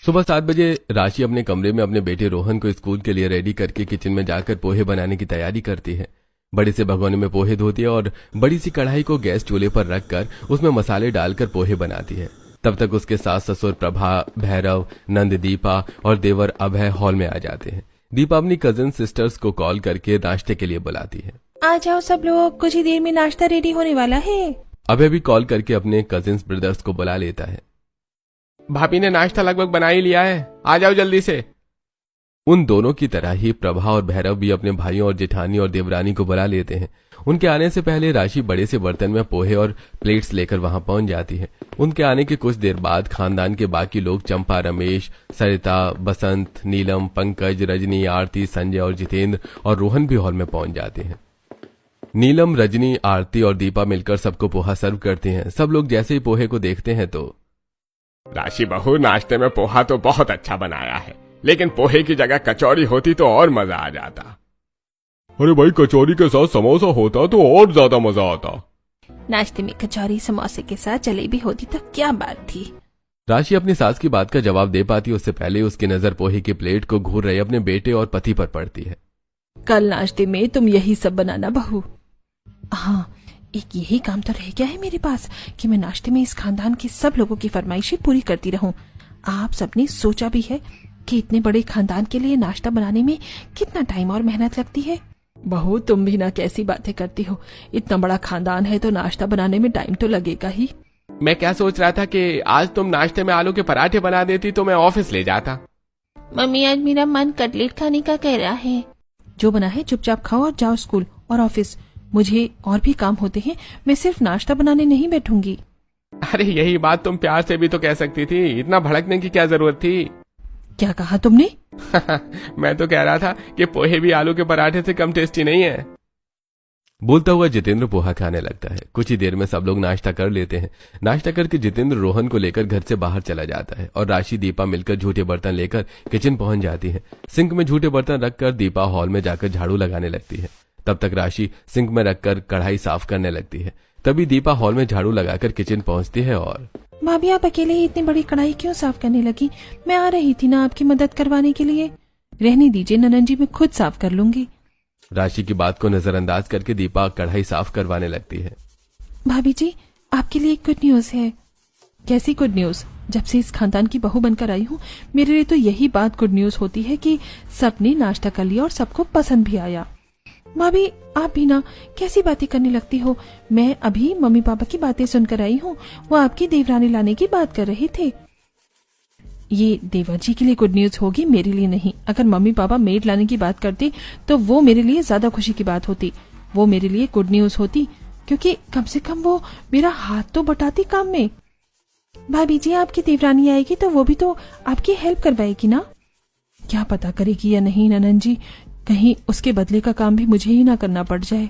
सुबह 7 बजे राशि अपने कमरे में अपने बेटे रोहन को स्कूल के लिए रेडी करके किचन में जाकर पोहे बनाने की तैयारी करती है। बड़े से भगोने में पोहे धोती है और बड़ी सी कढ़ाई को गैस चूल्हे पर रखकर उसमें मसाले डालकर पोहे बनाती है। तब तक उसके सास ससुर प्रभा, भैरव, नंद, दीपा और देवर अभय हॉल में आ जाते हैं। दीपा अपनी कजिन सिस्टर्स को कॉल करके नाश्ते के लिए बुलाती है। आ जाओ सब लोग, कुछ ही देर में नाश्ता रेडी होने वाला है। अभय भी कॉल करके अपने कजिन ब्रदर्स को बुला लेता है। भाभी ने नाश्ता लगभग बना ही लिया है, आ जाओ जल्दी से। उन दोनों की तरह ही प्रभा और भैरव भी अपने भाइयों और जेठानी और देवरानी को बुला लेते हैं। उनके आने से पहले राशि बड़े से बर्तन में पोहे और प्लेट्स लेकर वहां पहुंच जाती है। उनके आने के कुछ देर बाद खानदान के बाकी लोग चंपा, रमेश, सरिता, बसंत, नीलम, पंकज, रजनी, आरती, संजय और जितेंद्र और रोहन भी हॉल में पहुंच जाते हैं। नीलम, रजनी, आरती और दीपा मिलकर सबको पोहा सर्व करते हैं। सब लोग जैसे ही पोहे को देखते हैं तो राशि बहू, नाश्ते में पोहा तो बहुत अच्छा बनाया है, लेकिन पोहे की जगह कचौड़ी होती तो और मजा आ जाता। अरे भाई, कचौरी के साथ समोसा होता तो और ज्यादा मजा आता। नाश्ते में कचौरी समोसे के साथ जलेबी होती तो क्या बात थी। राशि अपनी सास की बात का जवाब दे पाती उससे पहले उसकी नजर पोहे की प्लेट को घूर रहे अपने बेटे और पति पर पड़ती है। कल नाश्ते में तुम यही सब बनाना बहू। हाँ, एक यही काम तो रह गया है मेरे पास कि मैं नाश्ते में इस खानदान की सब लोगों की फरमाइशें पूरी करती रहूं। आप सबने सोचा भी है कि इतने बड़े खानदान के लिए नाश्ता बनाने में कितना टाइम और मेहनत लगती है। बहू, तुम भी ना कैसी बातें करती हो। इतना बड़ा खानदान है तो नाश्ता बनाने में टाइम तो लगेगा ही। मैं क्या सोच रहा था कि आज तुम नाश्ते में आलू के पराठे बना देती तो मैं ऑफिस ले जाता। मम्मी, आज मेरा मन कटलेट खाने का कह रहा है। जो बना है चुपचाप खाओ और जाओ स्कूल और ऑफिस। मुझे और भी काम होते हैं, मैं सिर्फ नाश्ता बनाने नहीं बैठूंगी। अरे यही बात तुम प्यार से भी तो कह सकती थी, इतना भड़कने की क्या जरूरत थी। क्या कहा तुमने? मैं तो कह रहा था कि पोहे भी आलू के पराठे से कम टेस्टी नहीं है। बोलता हुआ जितेंद्र पोहा खाने लगता है। कुछ ही देर में सब लोग नाश्ता कर लेते हैं। नाश्ता करके जितेंद्र रोहन को लेकर घर से बाहर चला जाता है और राशि, दीपा मिलकर झूठे बर्तन लेकर किचन पहुंच जाती है। सिंक में झूठे बर्तन रखकर दीपा हॉल में जाकर झाड़ू लगाने लगती है। तब तक राशि सिंक में रखकर कढ़ाई साफ करने लगती है। तभी दीपा हॉल में झाड़ू लगाकर किचन पहुंचती है और भाभी, आप अकेले ही इतनी बड़ी कढ़ाई क्यों साफ करने लगी? मैं आ रही थी ना आपकी मदद करवाने के लिए। रहने दीजिए ननन जी, मैं खुद साफ कर लूंगी। राशि की बात को नजरअंदाज करके दीपा कढ़ाई साफ करवाने लगती है। भाभी जी, आपके लिए एक गुड न्यूज है। कैसी गुड न्यूज? जब से इस खानदान की बहू बनकर आई हूँ, मेरे लिए तो यही बात गुड न्यूज होती है कि सबने नाश्ता कर लिया और सबको पसंद भी आया। भाभी, आप भी ना कैसी बातें करने लगती हो। मैं अभी मम्मी पापा की बातें सुनकर आई हूँ। वो आपकी देवरानी लाने की बात कर रहे थे। ये देवर जी के लिए गुड न्यूज होगी, मेरे लिए नहीं। अगर मम्मी पापा मेड लाने की बात करते तो वो मेरे लिए ज्यादा खुशी की बात होती। वो मेरे लिए गुड न्यूज होती क्योंकि कम से कम वो मेरा हाथ तो बटाती काम में। भाभी जी, आपकी देवरानी आएगी तो वो भी तो आपकी हेल्प करवाएगी ना। क्या पता करेगी या नहीं ननन जी, कहीं उसके बदले का काम भी मुझे ही ना करना पड़ जाए।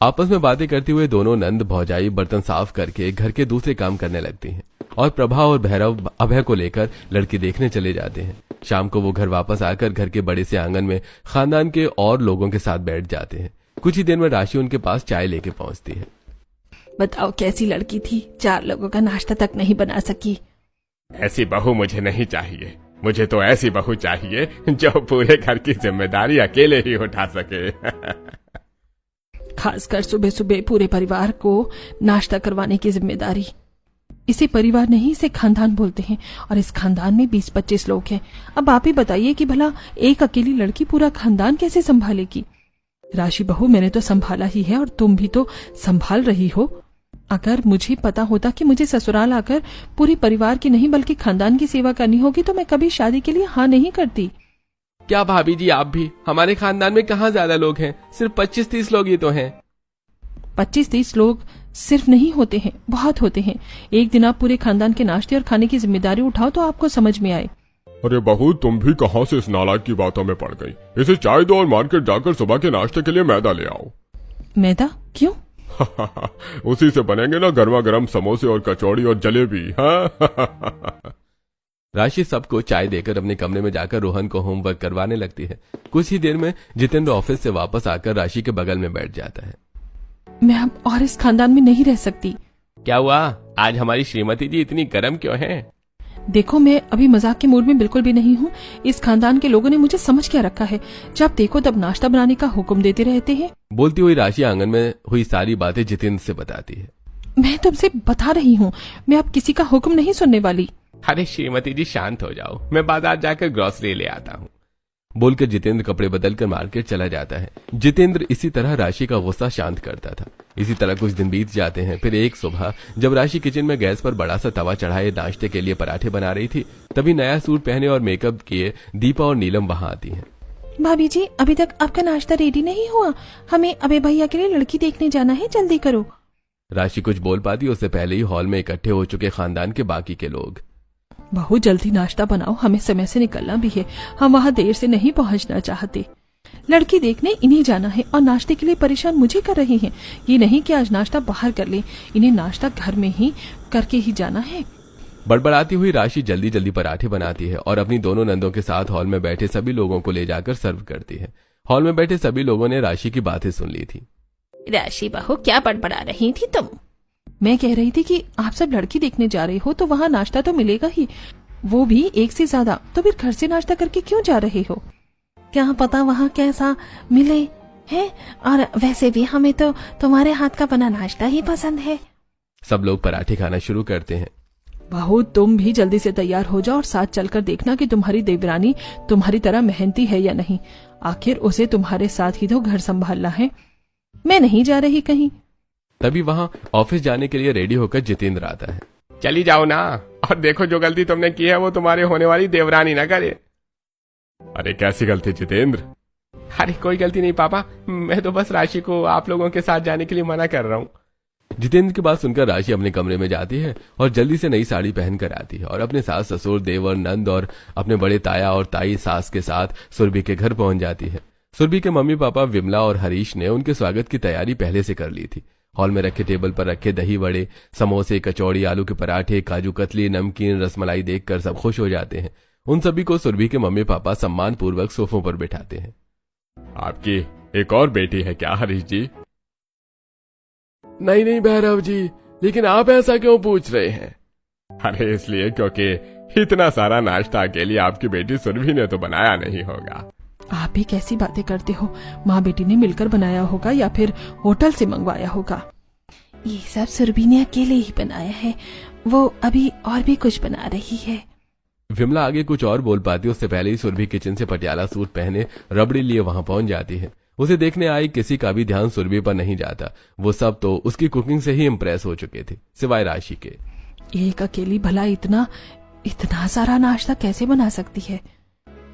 आपस में बातें करते हुए दोनों नंद भौजाई बर्तन साफ करके घर के दूसरे काम करने लगती हैं और प्रभा और भैरव अभय को लेकर लड़की देखने चले जाते हैं। शाम को वो घर वापस आकर घर के बड़े से आंगन में खानदान के और लोगों के साथ बैठ जाते हैं। कुछ ही देर में राशि उनके पास चाय लेके पहुंचती है। बताओ कैसी लड़की थी, 4 लोगों का नाश्ता तक नहीं बना सकी। ऐसी बहू मुझे नहीं चाहिए। मुझे तो ऐसी बहू चाहिए जो पूरे घर की जिम्मेदारी अकेले ही उठा सके। खासकर सुबह सुबह पूरे परिवार को नाश्ता करवाने की जिम्मेदारी। इसे परिवार नहीं, इसे खानदान बोलते हैं और इस खानदान में 20-25 लोग हैं। अब आप ही बताइए कि भला एक अकेली लड़की पूरा खानदान कैसे संभालेगी? राशि बहू, मैंने तो संभाला ही है और तुम भी तो संभाल रही हो। अगर मुझे पता होता कि मुझे ससुराल आकर पूरे परिवार की नहीं बल्कि खानदान की सेवा करनी होगी तो मैं कभी शादी के लिए हाँ नहीं करती। क्या भाभी जी, आप भी? हमारे खानदान में कहाँ ज्यादा लोग हैं, सिर्फ 25-30 लोग ही तो हैं। 25-30 लोग सिर्फ नहीं होते हैं, बहुत होते हैं। एक दिन आप पूरे खानदान के नाश्ते और खाने की जिम्मेदारी उठाओ तो आपको समझ में आए। अरे बहू, तुम भी कहाँ से इस नालायक की बातों में पड़ गई। इसे चाय दो और मार्केट जाकर सुबह के नाश्ते के लिए मैदा ले आओ। मैदा? क्यों? उसी से बनेंगे ना गर्मा गर्म समोसे और कचौड़ी और जलेबी। राशि सबको चाय देकर अपने कमरे में जाकर रोहन को होमवर्क करवाने लगती है। कुछ ही देर में जितेंद्र ऑफिस से वापस आकर राशि के बगल में बैठ जाता है। मैं अब और इस खानदान में नहीं रह सकती। क्या हुआ? आज हमारी श्रीमती जी इतनी गर्म क्यों हैं? देखो मैं अभी मजाक के मूड में बिल्कुल भी नहीं हूँ। इस खानदान के लोगों ने मुझे समझ क्या रखा है, जब देखो तब नाश्ता बनाने का हुक्म देते रहते हैं। बोलती हुई राशि आंगन में हुई सारी बातें जितेंद्र से बताती है। मैं तुमसे बता रही हूँ, मैं अब किसी का हुक्म नहीं सुनने वाली। अरे श्रीमती जी शांत हो जाओ, मैं बाजार जाकर ग्रोसरी ले आता हूँ। बोलकर जितेंद्र कपड़े बदलकर मार्केट चला जाता है। जितेंद्र इसी तरह राशि का गुस्सा शांत करता था। इसी तरह कुछ दिन बीत जाते हैं। फिर एक सुबह जब राशि किचन में गैस पर बड़ा सा तवा चढ़ाए नाश्ते के लिए पराठे बना रही थी, तभी नया सूट पहने और मेकअप किए दीपा और नीलम वहां आती हैं। भाभी जी अभी तक आपका नाश्ता रेडी नहीं हुआ, हमें अबे भैया के लिए लड़की देखने जाना है, जल्दी करो। राशि कुछ बोल पाती उससे पहले ही हॉल में इकट्ठे हो चुके खानदान के बाकी के लोग। बहुत जल्दी नाश्ता बनाओ, हमें समय से निकलना भी है, हम वहाँ देर से नहीं पहुँचना चाहते। लड़की देखने इन्हें जाना है और नाश्ते के लिए परेशान मुझे कर रही हैं। ये नहीं कि आज नाश्ता बाहर कर लें, इन्हें नाश्ता घर में ही करके ही जाना है। बड़बड़ाती हुई राशि जल्दी जल्दी पराठे बनाती है और अपनी दोनों नंदों के साथ हॉल में बैठे सभी लोगों को ले जाकर सर्व करती है। हॉल में बैठे सभी लोगों ने राशि की बातें सुन ली थी। राशि बहू क्या बड़बड़ा रही थी तुम? मैं कह रही थी कि आप सब लड़की देखने जा रहे हो तो वहाँ नाश्ता तो मिलेगा ही, वो भी एक से ज्यादा, तो फिर घर से नाश्ता करके क्यों जा रहे हो? क्या पता वहाँ कैसा मिले है, और वैसे भी हमें तो तुम्हारे हाथ का बना नाश्ता ही पसंद है। सब लोग पराठे खाना शुरू करते हैं। बहू तुम भी जल्दी से तैयार हो जाओ और साथ चलकर देखना कि तुम्हारी देवरानी तुम्हारी तरह मेहनती है या नहीं। आखिर उसे तुम्हारे साथ ही तो घर संभालना है। मैं नहीं जा रही कहीं। तभी वहां ऑफिस जाने के लिए रेडी होकर जितेंद्र आता है। चली जाओ ना, और देखो जो गलती तुमने की है वो तुम्हारे होने वाली देवरानी ना करे। अरे कैसी गलती जितेंद्र? अरे कोई गलती नहीं पापा, मैं तो बस राशि को आप लोगों के साथ जाने के लिए मना कर रहा हूँ। जितेंद्र की बात सुनकर राशि अपने कमरे में जाती है और जल्दी से नई साड़ी पहनकर आती है और अपने सास ससुर देवर नंद और अपने बड़े ताया और ताई सास के साथ सुरभि के घर पहुंच जाती है। सुरभि के मम्मी पापा विमला और हरीश ने उनके स्वागत की तैयारी पहले से कर ली थी। हॉल में रखे टेबल पर रखे दही वड़े, समोसे, कचौड़ी, आलू के पराठे, काजू कतली, नमकीन, रसमलाई देखकर सब खुश हो जाते हैं। उन सभी को सुरभि के मम्मी पापा सम्मान पूर्वक सोफों पर बिठाते हैं। आपकी एक और बेटी है क्या हरीश जी? नहीं भैरव जी, लेकिन आप ऐसा क्यों पूछ रहे हैं? अरे इसलिए क्योंकि इतना सारा नाश्ता अकेली आपकी बेटी सुरभि ने तो बनाया नहीं होगा। आप भी कैसी बातें करते हो, माँ बेटी ने मिलकर बनाया होगा या फिर होटल से मंगवाया होगा। ये सब सुरभि ने अकेले ही बनाया है, वो अभी और भी कुछ बना रही है। विमला आगे कुछ और बोल पाती उससे पहले ही सुरभि किचन से पटियाला सूट पहने रबड़ी लिए वहां पहुंच जाती है। उसे देखने आई किसी का भी ध्यान सुरभि पर नहीं जाता। वो सब तो उसकी कुकिंग से ही इम्प्रेस हो चुके थे, सिवाय राशि के। एक अकेली भला इतना सारा नाश्ता कैसे बना सकती है?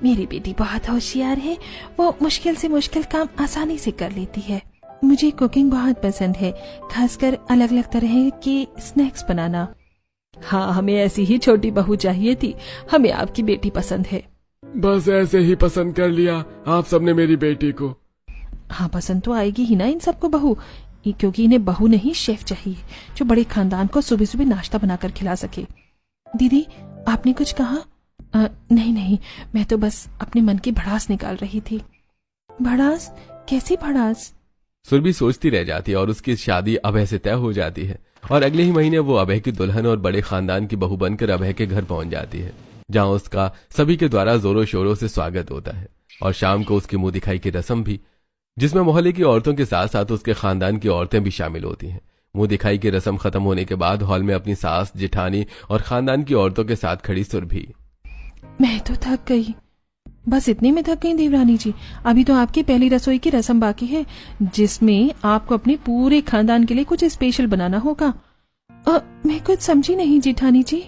मेरी बेटी बहुत होशियार है, वो मुश्किल से मुश्किल काम आसानी से कर लेती है। मुझे कुकिंग बहुत पसंद है, खासकर अलग अलग तरह के स्नैक्स बनाना। हाँ, हमें ऐसी ही छोटी बहू चाहिए थी, हमें आपकी बेटी पसंद है। बस ऐसे ही पसंद कर लिया आप सबने मेरी बेटी को। हाँ, पसंद तो आएगी ही ना इन सबको बहू, क्योंकि इन्हें बहू नहीं शेफ चाहिए जो बड़े खानदान को सुबह सुबह नाश्ता बनाकर खिला सके। दीदी आपने कुछ कहा? नहीं, मैं तो बस अपने मन की भड़ास निकाल रही थी। भड़ास? कैसी भड़ास? सुरभि सोचती रह जाती है और उसकी शादी अभय से तय हो जाती है और अगले ही महीने वो अभय की दुल्हन और बड़े खानदान की बहू बनकर अभय के घर पहुंच जाती है, जहां उसका सभी के द्वारा जोरों शोरों से स्वागत होता है। और शाम को उसकी मुंह दिखाई की रस्म भी, जिसमें मोहल्ले की औरतों के साथ साथ उसके खानदान की औरतें भी शामिल होती हैं। मुंह दिखाई की रस्म खत्म होने के बाद हॉल में अपनी सास, जेठानी और खानदान की औरतों के साथ खड़ी सुरभि। मैं तो थक गई, बस इतने में थक गई देवरानी जी। अभी तो आपकी पहली रसोई की रस्म बाकी है, जिसमें आपको अपने पूरे खानदान के लिए कुछ स्पेशल बनाना होगा। मैं कुछ समझी नहीं जेठानी जी।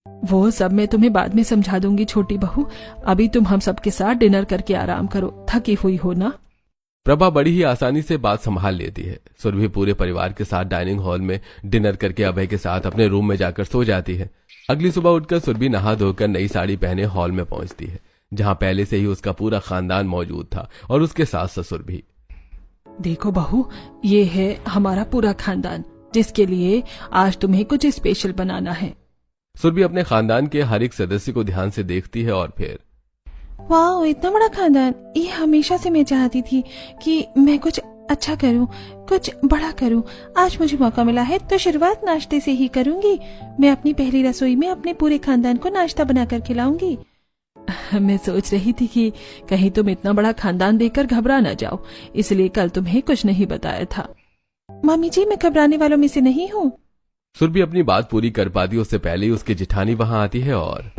वो सब मैं तुम्हें बाद में समझा दूंगी छोटी बहू, अभी तुम हम सबके साथ डिनर करके आराम करो, थकी हुई हो ना। प्रभा बड़ी ही आसानी से बात संभाल लेती है। सुरभि पूरे परिवार के साथ डाइनिंग हॉल में डिनर करके अभय के साथ अपने रूम में जाकर सो जाती है। अगली सुबह उठकर सुरभि नहा धोकर नई साड़ी पहने हॉल में पहुंचती है, जहां पहले से ही उसका पूरा खानदान मौजूद था और उसके सास ससुर भी। देखो बहू, ये है हमारा पूरा खानदान, जिसके लिए आज तुम्हें कुछ स्पेशल बनाना है। सुरभि अपने खानदान के हर एक सदस्य को ध्यान से देखती है और फिर वाह, इतना बड़ा खानदान, ये हमेशा से मैं चाहती थी कि मैं कुछ अच्छा करूं, कुछ बड़ा करूं। आज मुझे मौका मिला है तो शुरुआत नाश्ते से ही करूंगी। मैं अपनी पहली रसोई में अपने पूरे खानदान को नाश्ता बनाकर खिलाऊंगी। मैं सोच रही थी कि कहीं तुम इतना बड़ा खानदान देखकर घबरा न जाओ, इसलिए कल तुम्हें कुछ नहीं बताया था। मम्मी जी, मैं घबराने वालों में से नहीं हूँ। सुरभि अपनी बात पूरी कर पाती उससे पहले ही उसकी जेठानी वहां आती है और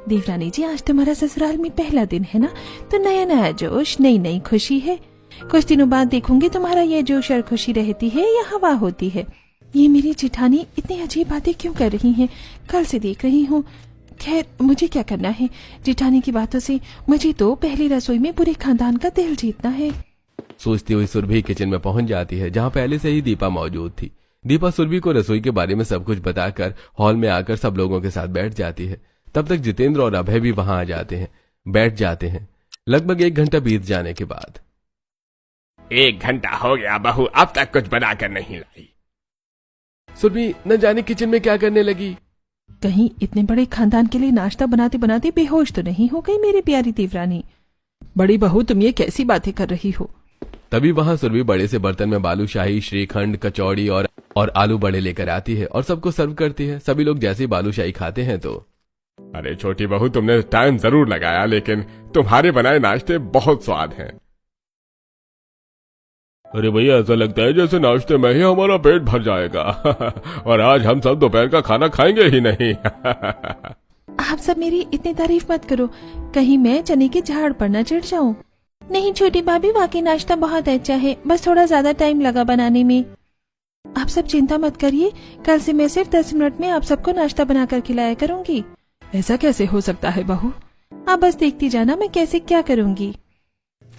देवरानी जी, आज तुम्हारा ससुराल में पहला दिन है ना, तो नया नया जोश, नई नई खुशी है। कुछ दिनों बाद देखूंगी तुम्हारा ये जोश और खुशी रहती है या हवा होती है। ये मेरी जेठानी इतनी अजीब बातें क्यों कर रही हैं? कल से देख रही हूँ। खैर, मुझे क्या करना है जेठानी की बातों से। मुझे तो पहली रसोई में पूरे खानदान का दिल जीतना है। सोचती हुई सुरभि किचन में पहुंच जाती है, जहां पहले से ही दीपा मौजूद थी। दीपा सुरभि को रसोई के बारे में सब कुछ बताकर हॉल में आकर सब लोगों के साथ बैठ जाती है। तब तक जितेंद्र और अभय भी वहां आ जाते हैं, बैठ जाते हैं। लगभग 1 घंटा बीत जाने के बाद 1 घंटा हो गया बहू, अब तक कुछ बनाकर नहीं लाई। सुरभि न जाने किचन में क्या करने लगी। कहीं इतने बड़े खानदान के लिए नाश्ता बनाते बनाते बेहोश तो नहीं हो गई मेरी प्यारी देवरानी? बड़ी बहू, तुम ये कैसी बातें कर रही हो? तभी वहां सुरभि बड़े से बर्तन में बालूशाही, श्रीखंड, कचौड़ी और आलू बड़े लेकर आती है और सबको सर्व करती है। सभी लोग जैसे ही बालूशाही खाते हैं तो अरे छोटी बहू, तुमने टाइम जरूर लगाया, लेकिन तुम्हारे बनाए नाश्ते बहुत स्वाद हैं। अरे भैया, ऐसा लगता है जैसे नाश्ते में ही हमारा पेट भर जाएगा और आज हम सब दोपहर का खाना खाएंगे ही नहीं। आप सब मेरी इतनी तारीफ मत करो, कहीं मैं चने के झाड़ पर न चढ़ जाऊं। नहीं छोटी भाभी, वाकई नाश्ता बहुत अच्छा है, बस थोड़ा ज्यादा टाइम लगा बनाने में। आप सब चिंता मत करिए, कल से मैं सिर्फ 10 मिनट में आप सबको नाश्ता बनाकर खिलाया करूंगी। ऐसा कैसे हो सकता है बहू? आप बस देखती जाना मैं कैसे क्या करूंगी।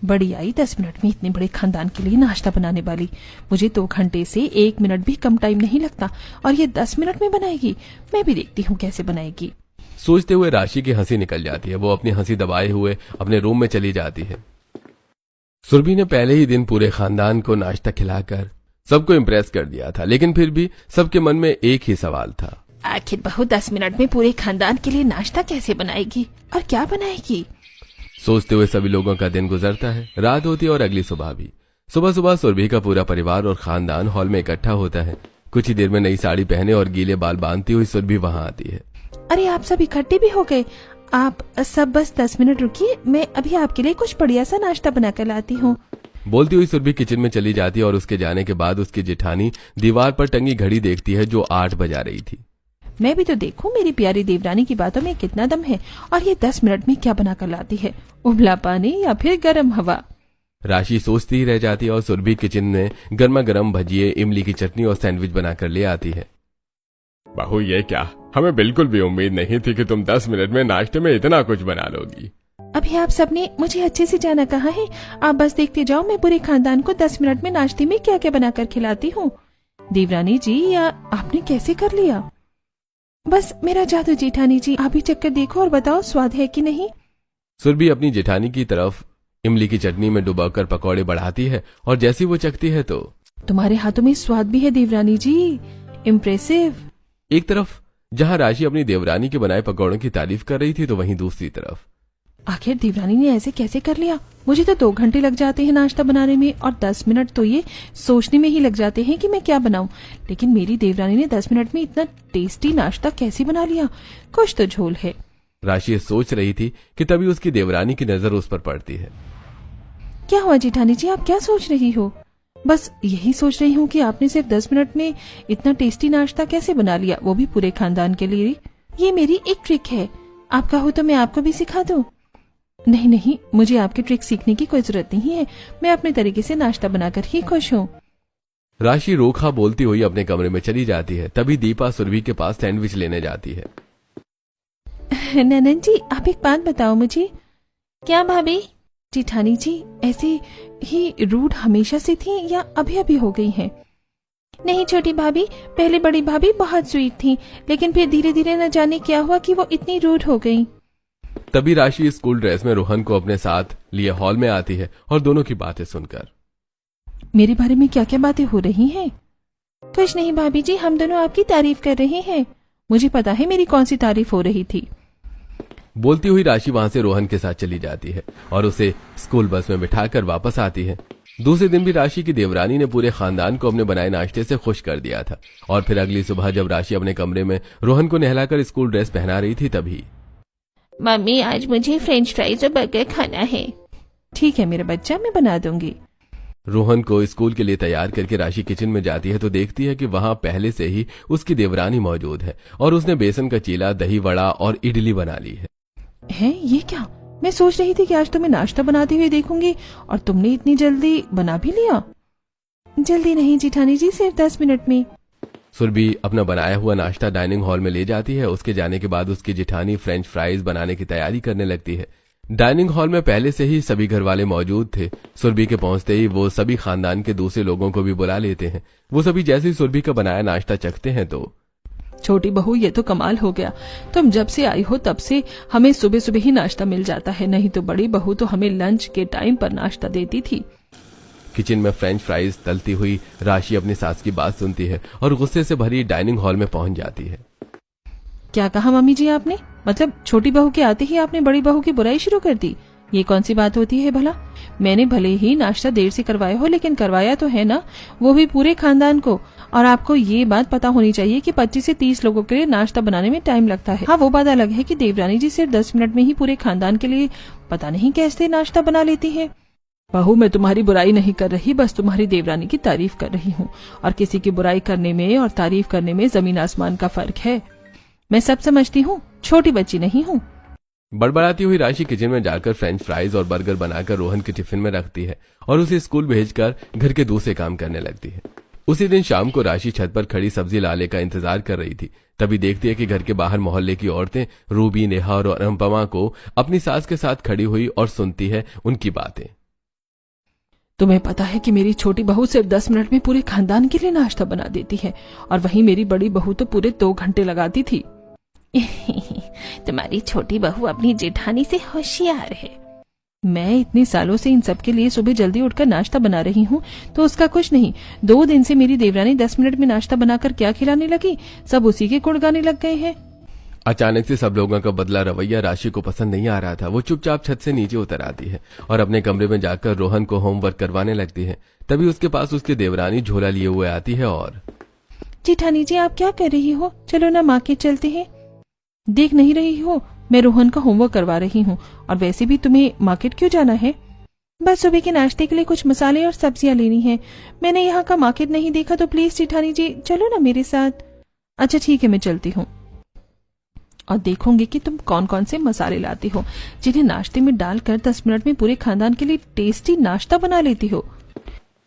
बड़ी आई 10 मिनट में इतने बड़े खानदान के लिए नाश्ता बनाने वाली। मुझे 2 घंटे से 1 मिनट भी कम टाइम नहीं लगता और ये 10 मिनट में बनाएगी। मैं भी देखती हूँ कैसे बनाएगी। सोचते हुए राशि की हंसी निकल जाती है। वो अपनी हंसी दबाए हुए अपने रूम में चली जाती है। सुरभि ने पहले ही दिन पूरे खानदान को नाश्ता खिलाकर सबको इम्प्रेस कर दिया था, लेकिन फिर भी सबके मन में एक ही सवाल था, आखिर बहू 10 मिनट में पूरे खानदान के लिए नाश्ता कैसे बनाएगी और क्या बनाएगी? सोचते हुए सभी लोगों का दिन गुजरता है। रात होती है और अगली सुबह भी। सुबह सुबह सुरभि का पूरा परिवार और खानदान हॉल में इकट्ठा होता है। कुछ ही देर में नई साड़ी पहने और गीले बाल बांधती हुई सुरभि वहां आती है। अरे, आप सब इकट्ठे भी हो गए? आप सब बस 10 मिनट रुकिए, मैं अभी आपके लिए कुछ बढ़िया सा नाश्ता बना कर लाती हूँ। बोलती हुई सुरभि किचन में चली जाती है और उसके जाने के बाद उसकी जेठानी दीवार पर टंगी घड़ी देखती है जो 8 बजा रही थी। मैं भी तो देखूं मेरी प्यारी देवरानी की बातों में कितना दम है और ये 10 मिनट में क्या बना कर लाती है, उबला पानी या फिर गर्म हवा। राशि सोचती ही रह जाती है और सुरभि किचन में गर्मा गर्म भजिए, इमली की चटनी और सैंडविच बनाकर ले आती है। बहू, ये क्या, हमें बिल्कुल भी उम्मीद नहीं थी कि तुम 10 मिनट में नाश्ते में इतना कुछ बना लोगी। अभी आप सबने मुझे अच्छे से जाना कहा है। आप बस देखते जाओ मैं पूरे खानदान को 10 मिनट में नाश्ते में क्या क्या बनाकर खिलाती हूँ। देवरानी जी, या आपने कैसे कर लिया? बस मेरा जादू जेठानी जी, आप ही चक्कर देखो और बताओ स्वाद है कि नहीं। सुरभि अपनी जेठानी की तरफ इमली की चटनी में डुबाकर पकौड़े बढ़ाती है और जैसी वो चखती है तो तुम्हारे हाथों में स्वाद भी है देवरानी जी, इम्प्रेसिव। एक तरफ जहां राशि अपनी देवरानी के बनाए पकौड़ों की तारीफ कर रही थी तो वहीं दूसरी तरफ आखिर देवरानी ने ऐसे कैसे कर लिया? मुझे तो 2 घंटे लग जाते हैं नाश्ता बनाने में और 10 मिनट तो ये सोचने में ही लग जाते हैं कि मैं क्या बनाऊं। लेकिन मेरी देवरानी ने 10 मिनट में इतना टेस्टी नाश्ता कैसे बना लिया? कुछ तो झोल है। राशि सोच रही थी कि तभी उसकी देवरानी की नजर उस पर पड़ती है। क्या हुआ जेठानी जी, आप क्या सोच रही हो? बस यही सोच रही हूँ कि आपने सिर्फ 10 मिनट में इतना टेस्टी नाश्ता कैसे बना लिया, वो भी पूरे खानदान के लिए। ये मेरी एक ट्रिक है, आप कहो तो मैं आपको भी सिखा दूं। नहीं नहीं, मुझे आपकी ट्रिक सीखने की कोई जरूरत नहीं है, मैं अपने तरीके से नाश्ता बनाकर ही खुश हूँ। राशि रोखा बोलती हुई अपने कमरे में चली जाती है। तभी दीपा सुरभि के पास सैंडविच लेने जाती है। ननन जी, आप एक बात बताओ मुझे। क्या भाभी? जेठानी जी ऐसे ही रूड हमेशा से थी या अभी अभी हो गई हैं? नहीं छोटी भाभी, पहले बड़ी भाभी बहुत स्वीट थी, लेकिन फिर धीरे धीरे न जाने क्या हुआ कि वो इतनी रूड हो गई। तभी राशि स्कूल ड्रेस में रोहन को अपने साथ लिए हॉल में आती है और दोनों की बातें सुनकर मेरे बारे में क्या क्या बातें हो रही हैं? कुछ नहीं भाभी जी, हम दोनों आपकी तारीफ कर रहे हैं। मुझे पता है मेरी कौन सी तारीफ हो रही थी। बोलती हुई राशि वहां से रोहन के साथ चली जाती है और उसे स्कूल बस में बिठाकर वापस आती है। दूसरे दिन भी राशि की देवरानी ने पूरे खानदान को अपने बनाए नाश्ते से खुश कर दिया था। और फिर अगली सुबह जब राशि अपने कमरे में रोहन को नहलाकर स्कूल ड्रेस पहना रही थी तभी मम्मी आज मुझे फ्रेंच फ्राइज और बर्गर खाना है। ठीक है मेरा बच्चा, मैं बना दूंगी। रोहन को स्कूल के लिए तैयार करके राशि किचन में जाती है तो देखती है कि वहां पहले से ही उसकी देवरानी मौजूद है और उसने बेसन का चीला, दही वड़ा और इडली बना ली है। ये क्या? मैं सोच रही थी कि आज तुम्हें नाश्ता बनाते हुए देखूंगी और तुमने इतनी जल्दी बना भी लिया। जल्दी नहीं जेठानी जी, सिर्फ 10 मिनट में। सुरभि अपना बनाया हुआ नाश्ता डाइनिंग हॉल में ले जाती है। उसके जाने के बाद उसकी जेठानी फ्रेंच फ्राइज बनाने की तैयारी करने लगती है। डाइनिंग हॉल में पहले से ही सभी घर वाले मौजूद थे। सुरभि के पहुंचते ही वो सभी खानदान के दूसरे लोगों को भी बुला लेते हैं। वो सभी जैसे ही सुरभि का बनाया नाश्ता चखते हैं तो छोटी बहू, ये तो कमाल हो गया। तुम जब से आई हो तब से हमें सुबह सुबह ही नाश्ता मिल जाता है, नहीं तो बड़ी बहू तो हमें लंच के टाइम पर नाश्ता देती थी। किचन में फ्रेंच फ्राइज तलती हुई राशि अपनी सास की बात सुनती है और गुस्से से भरी डाइनिंग हॉल में पहुंच जाती है। क्या कहा मम्मी जी आपने? मतलब छोटी बहू के आते ही आपने बड़ी बहू की बुराई शुरू कर दी? ये कौन सी बात होती है भला? मैंने भले ही नाश्ता देर से करवाया हो, लेकिन करवाया तो है ना, वो भी पूरे खानदान को। और आपको ये बात पता होनी चाहिए कि 25 से 30 लोगों के लिए नाश्ता बनाने में टाइम लगता है। हाँ, वो बात अलग है कि देवरानी जी सिर्फ 10 मिनट में ही पूरे खानदान के लिए पता नहीं कैसे नाश्ता बना लेती है। बहू, मैं तुम्हारी बुराई नहीं कर रही, बस तुम्हारी देवरानी की तारीफ कर रही हूँ। और किसी की बुराई करने में और तारीफ करने में जमीन आसमान का फर्क है। मैं सब समझती हूँ, छोटी बच्ची नहीं हूँ। बड़बड़ाती हुई राशि किचन में जाकर फ्रेंच फ्राइज और बर्गर बनाकर रोहन के टिफिन में रखती है और उसे स्कूल भेजकर घर के दूसरे काम करने लगती है। उसी दिन शाम को राशि छत पर खड़ी सब्जी लाले का इंतजार कर रही थी। तभी देखती है कि घर के बाहर मोहल्ले की औरतें रूबी, नेहा और अनुपमा को अपनी सास के साथ खड़ी हुई और सुनती है उनकी बातें। तुम्हें पता है कि मेरी छोटी बहू सिर्फ 10 मिनट में पूरे खानदान के लिए नाश्ता बना देती है, और वहीं मेरी बड़ी बहू तो पूरे 2 घंटे लगाती थी। तुम्हारी छोटी बहू अपनी जेठानी से होशियार है। मैं इतने सालों से इन सब के लिए सुबह जल्दी उठकर नाश्ता बना रही हूँ तो उसका कुछ नहीं। 2 दिन से मेरी देवरानी 10 मिनट में नाश्ता बनाकर क्या खिलाने लगी, सब उसी के गुण गाने लग गए हैं। अचानक से सब लोगों का बदला रवैया राशि को पसंद नहीं आ रहा था। वो चुपचाप छत से नीचे उतर आती है और अपने कमरे में जाकर रोहन को होमवर्क करवाने लगती है। तभी उसके पास उसकी देवरानी झोला लिए हुए आती है और जेठानी जी, आप क्या कर रही हो? चलो ना मार्केट चलते हैं। देख नहीं रही हो, मैं रोहन का होमवर्क करवा रही हूँ। और वैसे भी तुम्हें मार्केट क्यों जाना है? बस सुबह के नाश्ते के लिए कुछ मसाले और सब्जियां लेनी है। मैंने यहाँ का मार्केट नहीं देखा, तो प्लीज जेठानी जी चलो ना मेरे साथ। अच्छा ठीक है, मैं चलती हूँ और देखूंगी कि तुम कौन कौन से मसाले लाती हो जिन्हें नाश्ते में डालकर 10 मिनट में पूरे खानदान के लिए टेस्टी नाश्ता बना लेती हो।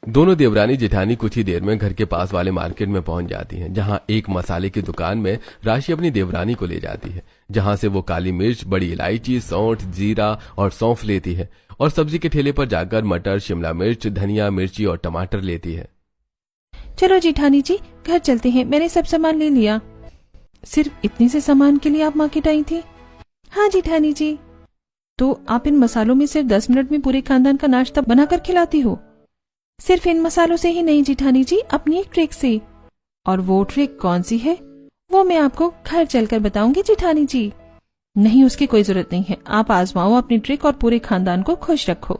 दोनों देवरानी जेठानी कुछ ही देर में घर के पास वाले मार्केट में पहुंच जाती हैं, जहां एक मसाले की दुकान में राशि अपनी देवरानी को ले जाती है, जहां से वो काली मिर्च, बड़ी इलायची, सौंठ, जीरा और सौंफ लेती है और सब्जी के ठेले पर जाकर मटर, शिमला मिर्च, धनिया, मिर्ची और टमाटर लेती है। चलो जेठानी जी घर चलते हैं, मैंने सब सामान ले लिया। सिर्फ इतने से सामान के लिए आप मार्केट आई थी? हाँ जेठानी जी। तो आप इन मसालों में सिर्फ 10 मिनट में पूरे खानदान का नाश्ता बनाकर खिलाती हो? सिर्फ इन मसालों से ही नहीं जेठानी जी, अपनी एक ट्रिक से। और वो ट्रिक कौन सी है वो मैं आपको घर चलकर बताऊंगी जेठानी जी। नहीं, उसकी कोई जरूरत नहीं है, आप आजमाओ अपनी ट्रिक और पूरे खानदान को खुश रखो।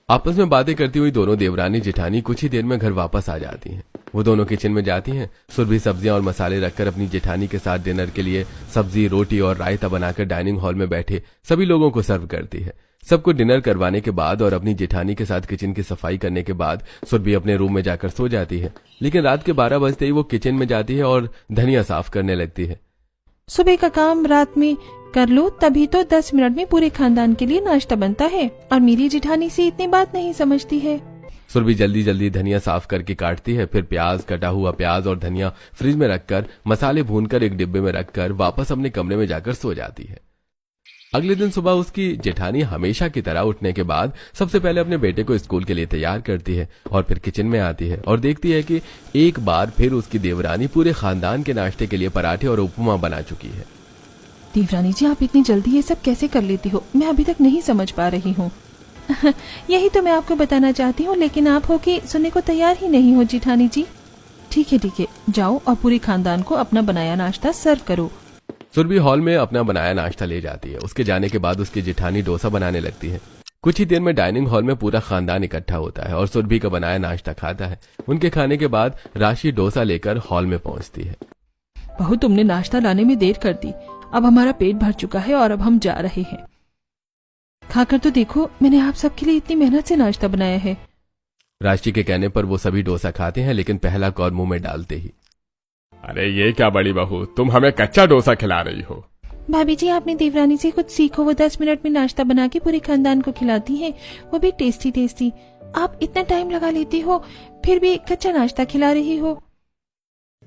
आपस में बातें करती हुई दोनों देवरानी जेठानी कुछ ही देर में घर वापस आ जाती हैं। वो दोनों किचन में जाती हैं। सुरभि सब्जियां और मसाले रखकर अपनी जेठानी के साथ डिनर के लिए सब्जी, रोटी और रायता बनाकर डाइनिंग हॉल में बैठे सभी लोगों को सर्व करती है। सबको डिनर करवाने के बाद और अपनी जेठानी के साथ किचन की सफाई करने के बाद सुरभि अपने रूम में जाकर सो जाती है। लेकिन रात के 12 बजते ही वो किचन में जाती है और धनिया साफ करने लगती है। सुबह का काम रात में कर लो, तभी तो 10 मिनट में पूरे खानदान के लिए नाश्ता बनता है। और मेरी जेठानी से इतनी बात नहीं समझती है। सुरभि जल्दी जल्दी धनिया साफ करके काटती है, फिर प्याज, कटा हुआ प्याज और धनिया फ्रिज में रखकर मसाले भूनकर एक डिब्बे में रखकर वापस अपने कमरे में जाकर सो जाती है। अगले दिन सुबह उसकी जेठानी हमेशा की तरह उठने के बाद सबसे पहले अपने बेटे को स्कूल के लिए तैयार करती है और फिर किचन में आती है और देखती है कि एक बार फिर उसकी देवरानी पूरे खानदान के नाश्ते के लिए पराठे और उपमा बना चुकी है। देवरानी जी, आप इतनी जल्दी ये सब कैसे कर लेती हो? मैं अभी तक नहीं समझ पा रही हूँ। यही तो मैं आपको बताना चाहती हूँ, लेकिन आप हो कि सुनने को तैयार ही नहीं हो जेठानी जी। ठीक है, जाओ और पूरे खानदान को अपना बनाया नाश्ता सर्व करो। सुरभि हॉल में अपना बनाया नाश्ता ले जाती है। उसके जाने के बाद उसकी जेठानी डोसा बनाने लगती है। कुछ ही देर में डाइनिंग हॉल में पूरा खानदान इकट्ठा होता है और सुरभि का बनाया नाश्ता खाता है। उनके खाने के बाद राशि डोसा लेकर हॉल में पहुंचती है। बहू, तुमने नाश्ता लाने में देर कर दी। अब हमारा पेट भर चुका है और अब हम जा रहे हैं। खाकर तो देखो, मैंने आप सबके लिए इतनी मेहनत से नाश्ता बनाया है। राशि के कहने पर वो सभी डोसा खाते हैं, लेकिन पहला कौर मुंह में डालते ही, अरे ये क्या बड़ी बहू, तुम हमें कच्चा डोसा खिला रही हो। भाभी जी, आपने देवरानी से कुछ सीखो। वो 10 मिनट में नाश्ता बना के पूरे खानदान को खिलाती हैं, वो भी टेस्टी टेस्टी। आप इतना टाइम लगा लेती हो, फिर भी कच्चा नाश्ता खिला रही हो।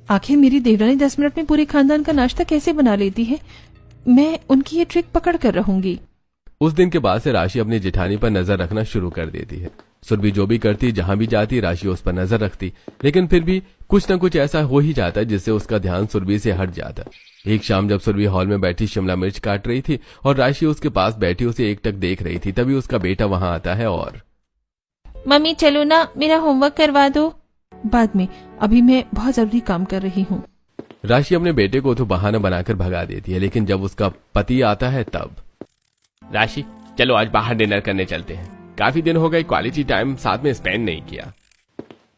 आखिर मेरी देवरानी 10 मिनट में पूरे खानदान का नाश्ता कैसे बना लेती है? मैं उनकी ये ट्रिक पकड़ कर रहूंगी। उस दिन के बाद से राशि अपनी जेठानी पर नजर रखना शुरू कर देती है। सुरभि जो भी करती, जहां भी जाती, राशि उस पर नजर रखती, लेकिन फिर भी कुछ न कुछ ऐसा हो ही जाता जिससे उसका ध्यान सुरभि से हट जाता। एक शाम जब सुरभि हॉल में बैठी शिमला मिर्च काट रही थी और राशि उसके पास बैठी उसे एकटक देख रही थी, तभी उसका बेटा वहां आता है और, मम्मी चलो ना, मेरा होमवर्क करवा दो। बाद में, अभी मैं बहुत जरूरी काम कर रही हूँ। राशि अपने बेटे को तो बहाना बनाकर भगा देती है, लेकिन जब उसका पति आता है तब, राशि चलो आज बाहर डिनर करने चलते हैं, काफी दिन हो गए क्वालिटी टाइम साथ में स्पेंड नहीं किया।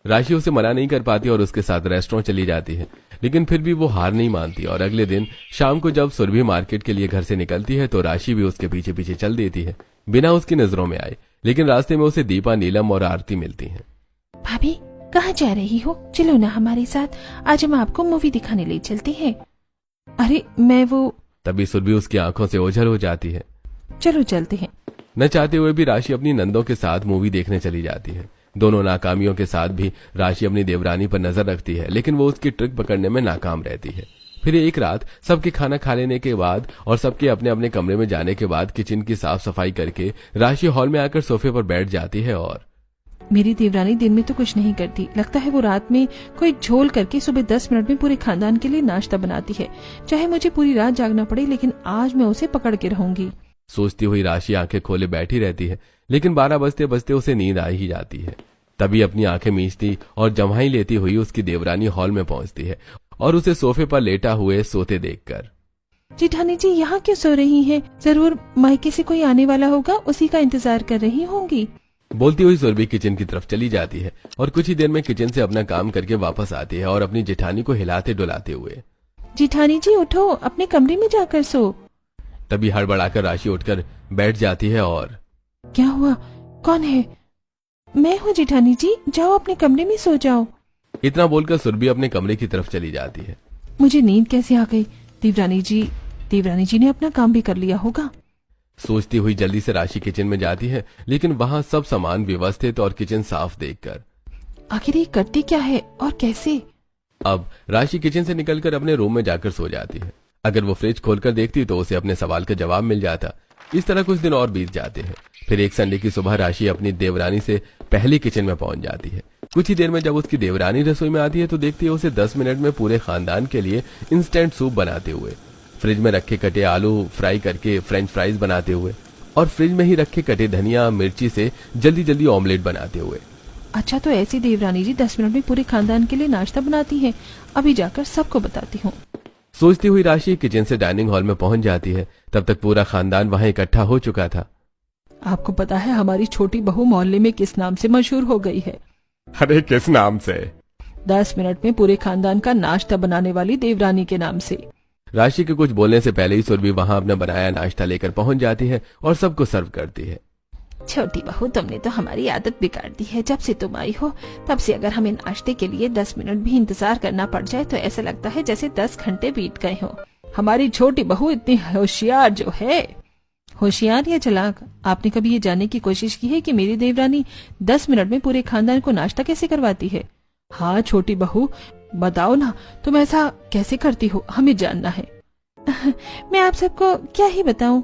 राशि उसे मना नहीं कर पाती और उसके साथ रेस्टोरेंट चली जाती है, लेकिन फिर भी वो हार नहीं मानती और अगले दिन शाम को जब सुरभि मार्केट के लिए घर से निकलती है तो राशि भी उसके पीछे पीछे चल देती है, बिना उसकी नजरों में आए। लेकिन रास्ते में उसे दीपा, नीलम और आरती मिलती हैं। भाभी, कहाँ जा रही हो? चलो ना हमारे साथ, आज हम आपको मूवी दिखाने ले चलते हैं। अरे मैं वो। तभी सुरभि उसकी आंखों से ओझल हो जाती है। चलो चलते हैं। न चाहते हुए भी राशि अपनी नंदों के साथ मूवी देखने चली जाती है। दोनों नाकामियों के साथ भी राशि अपनी देवरानी पर नजर रखती है, लेकिन वो उसकी ट्रिक पकड़ने में नाकाम रहती है। फिर एक रात सबके खाना खा लेने के बाद और सबके अपने अपने कमरे में जाने के बाद किचन की साफ सफाई करके राशि हॉल में आकर सोफे पर बैठ जाती है और, मेरी देवरानी दिन में तो कुछ नहीं करती, लगता है वो रात में कोई झोल करके सुबह 10 मिनट में पूरे खानदान के लिए नाश्ता बनाती है। चाहे मुझे पूरी रात जागना पड़े, लेकिन आज मैं उसे पकड़ के रहूंगी। सोचती हुई राशि आंखें खोले बैठी रहती है, लेकिन 12 बजते बजते उसे नींद आ ही जाती है। तभी अपनी आंखें मींचती और जम्हाई लेती हुई उसकी देवरानी हॉल में पहुंचती है और उसे सोफे पर लेटा हुए सोते देखकर, जेठानी जी यहाँ क्यों सो रही हैं? जरूर मायके से कोई आने वाला होगा, उसी का इंतजार कर रही होंगी। बोलती हुई सुरभि किचन की तरफ चली जाती है और कुछ ही देर में किचन से अपना काम करके वापस आती है और अपनी जेठानी को हिलाते डुलाते हुए, जेठानी जी उठो, अपने कमरे में जाकर सो। तभी हड़बड़ाकर राशि उठकर बैठ जाती है और, क्या हुआ? कौन है? मैं हूँ जेठानी जी, जाओ अपने कमरे में सो जाओ। इतना बोलकर सुरभि अपने कमरे की तरफ चली जाती है। मुझे नींद कैसे आ गई? देवरानी जी ने अपना काम भी कर लिया होगा। सोचती हुई जल्दी से राशि किचन में जाती है, लेकिन वहां सब सामान व्यवस्थित और किचन साफ देखकर, आखिर ये करती क्या है और कैसे? अब राशि किचन से निकलकर अपने रूम में जाकर सो जाती है। अगर वो फ्रिज खोलकर देखती तो उसे अपने सवाल का जवाब मिल जाता। इस तरह कुछ दिन और बीत जाते हैं। फिर एक संडे की सुबह राशि अपनी देवरानी से पहली किचन में पहुंच जाती है। कुछ ही देर में जब उसकी देवरानी रसोई में आती है तो देखती है उसे 10 मिनट में पूरे खानदान के लिए इंस्टेंट सूप बनाते हुए, फ्रिज में रखे कटे आलू फ्राई करके फ्रेंच फ्राइज बनाते हुए और फ्रिज में ही रखे कटे धनिया मिर्ची से जल्दी जल्दी ऑमलेट बनाते हुए। अच्छा, तो ऐसी देवरानी जी 10 मिनट में पूरे खानदान के लिए नाश्ता बनाती है। अभी जाकर सबको बताती हूँ। सोचती हुई राशि किचन से डाइनिंग हॉल में पहुंच जाती है। तब तक पूरा खानदान वहां इकट्ठा हो चुका था। आपको पता है हमारी छोटी बहू मोहल्ले में किस नाम से मशहूर हो गई है? अरे किस नाम से? 10 मिनट में पूरे खानदान का नाश्ता बनाने वाली देवरानी के नाम से। राशि के कुछ बोलने से पहले ही सुरभि वहां अपना बनाया नाश्ता लेकर पहुंच जाती है और सबको सर्व करती है। छोटी बहू, तुमने तो हमारी आदत बिगाड़ दी है। जब से तुम आई हो तब से अगर हमें नाश्ते के लिए 10 मिनट भी इंतजार करना पड़ जाए तो ऐसा लगता है जैसे 10 घंटे बीत गए हो। हमारी छोटी बहू इतनी होशियार जो है। होशियार या चालाक? आपने कभी ये जानने की कोशिश की है कि मेरी देवरानी 10 मिनट में पूरे खानदान को नाश्ता कैसे करवाती है? हाँ छोटी बहू, बताओ ना, तुम ऐसा कैसे करती हो? हमें जानना है। मैं आप सबको क्या ही बताऊं?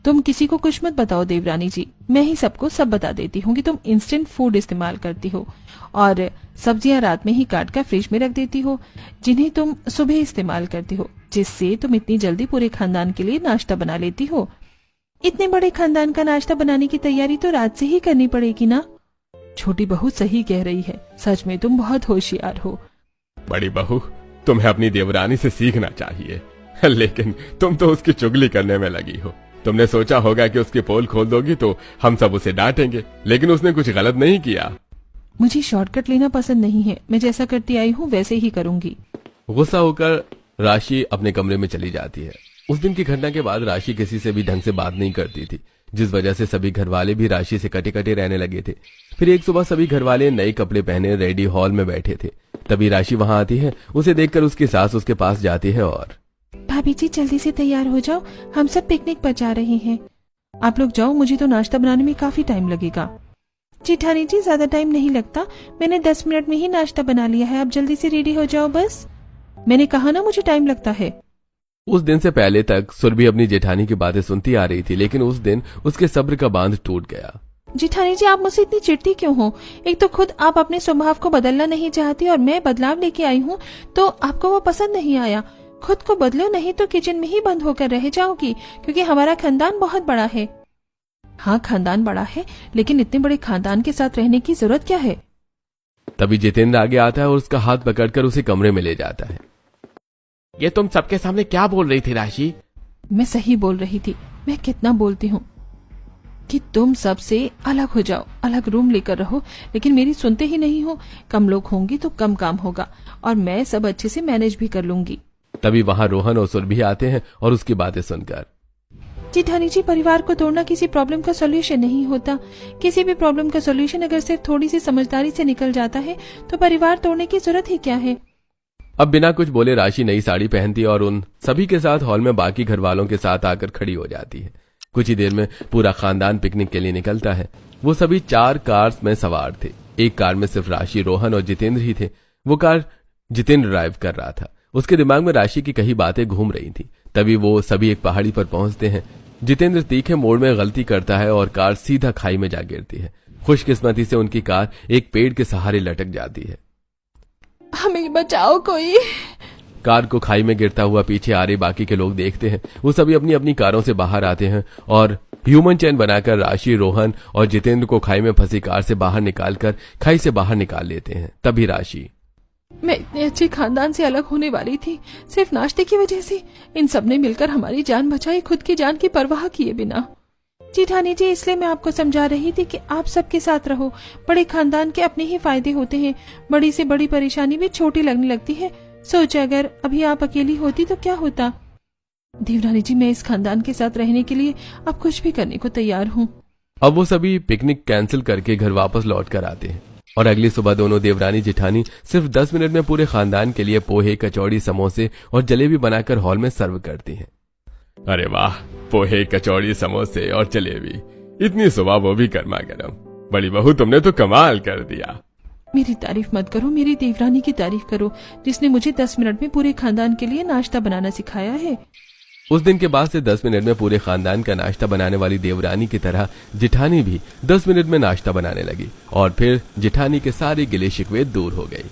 तुम किसी को कुछ मत बताओ देवरानी जी, मैं ही सबको सब बता देती हूँ कि तुम इंस्टेंट फूड इस्तेमाल करती हो और सब्जियां रात में ही काट कर फ्रिज में रख देती हो, जिन्हें तुम सुबह इस्तेमाल करती हो, जिससे तुम इतनी जल्दी पूरे खानदान के लिए नाश्ता बना लेती हो। इतने बड़े खानदान का नाश्ता बनाने की तैयारी तो रात से ही करनी पड़ेगी ना। छोटी बहू सही कह रही है, सच में तुम बहुत होशियार हो। बड़ी बहू, तुम्हें अपनी देवरानी से सीखना चाहिए, लेकिन तुम तो उसकी चुगली करने में लगी हो। तुमने सोचा होगा कि उसकी पोल खोल दोगी तो हम सब उसे डांटेंगे, लेकिन उसने कुछ गलत नहीं किया। मुझे शॉर्टकट लेना पसंद नहीं है। मैं जैसा करती आई हूँ वैसे ही करूंगी। गुस्सा होकर राशि अपने कमरे में चली जाती है। उस दिन की घटना के बाद राशि किसी से भी ढंग से बात नहीं करती थी, जिस वजह से सभी घरवाले भी राशि से कटे कटे रहने लगे थे। फिर एक सुबह सभी घरवाले नए कपड़े पहने रेडी हॉल में बैठे थे। तभी राशि वहां आती है। उसे देखकर उसकी सास उसके पास जाती है और भाभी जी जल्दी से तैयार हो जाओ, हम सब पिकनिक पर जा रहे हैं। आप लोग जाओ, मुझे तो नाश्ता बनाने में काफी टाइम लगेगा। जेठानी जी ज्यादा टाइम नहीं लगता, मैंने 10 मिनट में ही नाश्ता बना लिया है। आप जल्दी से रेडी हो जाओ बस। मैंने कहा ना मुझे टाइम लगता है। उस दिन से पहले तक सुरभि अपनी जेठानी की बातें सुनती आ रही थी, लेकिन उस दिन उसके सब्र का बांध टूट गया। जेठानी जी आप मुझसे इतनी चिढ़ती क्यों हो? एक तो खुद आप अपने स्वभाव को बदलना नहीं चाहती और मैं बदलाव लेके आई हूँ तो आपको वो पसंद नहीं आया। खुद को बदलो, नहीं तो किचन में ही बंद होकर रह जाओगी, क्योंकि हमारा खानदान बहुत बड़ा है। हाँ खानदान बड़ा है, लेकिन इतने बड़े खानदान के साथ रहने की जरूरत क्या है? तभी जितेंद्र आगे आता है और उसका हाथ पकड़कर उसे कमरे में ले जाता है। ये तुम सबके सामने क्या बोल रही थी राशि? मैं सही बोल रही थी। मैं कितना बोलती हूँ कि तुम सबसे अलग हो जाओ, अलग रूम लेकर रहो, लेकिन मेरी सुनते ही नहीं हो। कम लोग होंगे तो कम काम होगा और मैं सब अच्छे से मैनेज भी कर लूंगी। तभी वहां रोहन और सुरभि आते हैं और उसकी बातें सुनकर जेठानी जी परिवार को तोड़ना किसी प्रॉब्लम का सॉल्यूशन नहीं होता। किसी भी प्रॉब्लम का सॉल्यूशन अगर सिर्फ थोड़ी सी समझदारी से निकल जाता है तो परिवार तोड़ने की जरूरत ही क्या है। अब बिना कुछ बोले राशि नई साड़ी पहनती और उन सभी के साथ हॉल में बाकी घर वालों के साथ आकर खड़ी हो जाती है। कुछ ही देर में पूरा खानदान पिकनिक के लिए निकलता है। वो सभी 4 कार्स में सवार थे। एक कार में सिर्फ राशि, रोहन और जितेंद्र ही थे। वो कार जितेंद्र ड्राइव कर रहा था। उसके दिमाग में राशि की कई बातें घूम रही थी। तभी वो सभी एक पहाड़ी पर पहुंचते हैं। जितेंद्र तीखे मोड़ में गलती करता है और कार सीधा खाई में जा गिरती है। खुशकिस्मती से उनकी कार एक पेड़ के सहारे लटक जाती है। हमें बचाओ कोई। कार को खाई में गिरता हुआ पीछे आ रहे बाकी के लोग देखते हैं। वो सभी अपनी अपनी कारों से बाहर आते हैं और ह्यूमन चैन बनाकर राशि, रोहन और जितेंद्र को खाई में फंसी कार से बाहर निकालकर खाई से बाहर निकाल लेते हैं। तभी राशि, मैं इतने अच्छे खानदान से अलग होने वाली थी, सिर्फ नाश्ते की वजह से इन सब ने मिलकर हमारी जान बचाई, खुद की जान की परवाह किए बिना। जेठानी जी इसलिए मैं आपको समझा रही थी कि आप सबके साथ रहो। बड़े खानदान के अपने ही फायदे होते हैं। बड़ी से बड़ी परेशानी भी छोटी लगने लगती है। सोच अगर अभी आप अकेली होती तो क्या होता। देवरानी जी मैं इस खानदान के साथ रहने के लिए अब कुछ भी करने को तैयार हूँ। अब वो सभी पिकनिक कैंसिल करके घर वापस लौट कर आते हैं और अगली सुबह दोनों देवरानी जेठानी सिर्फ 10 मिनट में पूरे खानदान के लिए पोहे, कचौड़ी, समोसे और जलेबी बनाकर हॉल में सर्व करती हैं। अरे वाह, पोहे, कचौड़ी, समोसे और जलेबी, इतनी सुबह वो भी गर्मा गर्म। बड़ी बहू तुमने तो कमाल कर दिया। मेरी तारीफ मत करो, मेरी देवरानी की तारीफ करो जिसने मुझे 10 मिनट में पूरे खानदान के लिए नाश्ता बनाना सिखाया है। उस दिन के बाद से 10 मिनट में पूरे खानदान का नाश्ता बनाने वाली देवरानी की तरह जेठानी भी 10 मिनट में नाश्ता बनाने लगी और फिर जेठानी के सारे गिले शिकवे दूर हो गई।